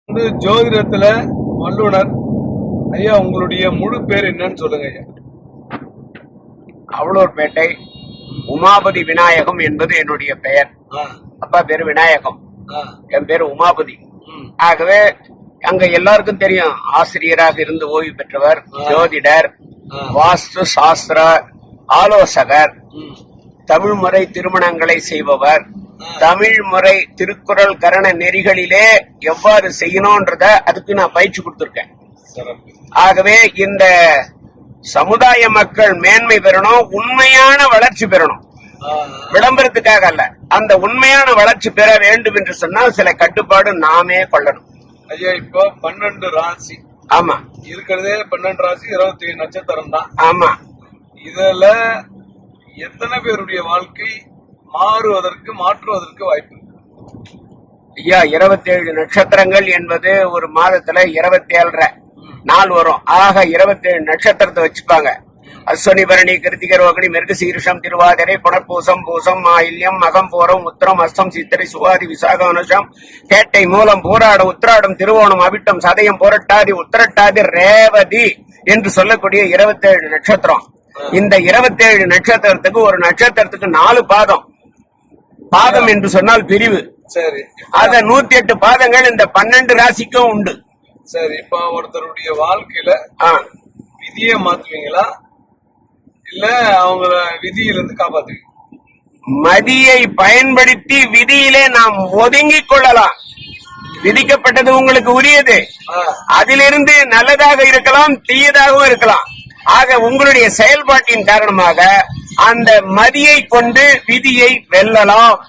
ஜோதிடத்துல வல்லுனர் ஐயா, உங்களுடைய முழு பேர் என்னன்னு சொல்லுங்க ஐயா. அவலூர்பேட்டை உமாபதி விநாயகம் என்பது என்னுடைய பெயர். அப்பா பேரு விநாயகம், என் பேரு உமாபதி. ஆகவே அங்க எல்லாருக்கும் தெரியும், ஆசிரியராக இருந்து ஓய்வு பெற்றவர், ஜோதிடர், வாஸ்து சாஸ்திர ஆலோசகர், தமிழ் முறை திருமணங்களை செய்பவர், தமிழ் முறை திருக்குறள் கரண நெறிகளிலே எவ்வாறு செய்யணும்ன்றத அதுக்கு நான் பயிற்சி கொடுத்திருக்கேன். ஆகவே இந்த சமுதாய மக்கள் மேன்மை பெறணும், உண்மையான வளர்ச்சி பெறணும், விளம்பரத்துக்காக அல்ல. அந்த உண்மையான வளர்ச்சி பெற வேண்டும் என்று சொன்னால் சில கட்டுப்பாடு நாமே கொள்ளணும். ஐயா, இப்போ 12 ராசி. ஆமா, இருக்கிறதே 12 ராசி, 27 நட்சத்திரம் தான். ஆமா, இதுல எத்தனை பேருடைய வாழ்க்கை மாற்றுவதற்கு வாய்ப்பு? ஐயா, 27 நட்சத்திரங்கள் என்பது ஒரு மாதத்துல 27 நாள் வரும். ஆக 27 நட்சத்திரத்தை வச்சுப்பாங்க. அஸ்வினி, பரணி, கிருத்திகை, ரோகிணி, மிருகசீரிஷம், திருவாதிரை, புனர்பூசம், பூசம், ஆயில்யம், மகம், பூரம், உத்திரம், அஸ்தம், சித்திரை, சுவாதி, விசாகம், அனுஷம், கேட்டை, மூலம், பூராடம், உத்திராடம், திருவோணம், அவிட்டம், சதயம், புரட்டாதி, உத்திரட்டாதி, ரேவதி என்று சொல்லக்கூடிய 27 நட்சத்திரம். இந்த 27 நட்சத்திரத்துக்கு ஒரு நட்சத்திரத்துக்கு 4 பாதம். பாதம் என்று சொன்னால் பிரிவு. சரி, அத 108 பாதங்கள் இந்த 12 ராசிக்கும் உண்டு. சரி, இப்ப ஒருத்தருடைய வாழ்க்கையில விதியை மாத்துவீங்களா, இல்ல அவங்கள விதியிலிருந்து காப்பாத்துவீங்க? மதியை பயன்படுத்தி விதியிலே நாம் ஒதுங்கிக் கொள்ளலாம். விதிக்கப்பட்டது உங்களுக்கு உரியது, அதிலிருந்து நல்லதாக இருக்கலாம், தீயதாகவும் இருக்கலாம். ஆக உங்களுடைய செயல்பாட்டின் காரணமாக அந்த மதியை கொண்டு விதியை வெல்லலாம்.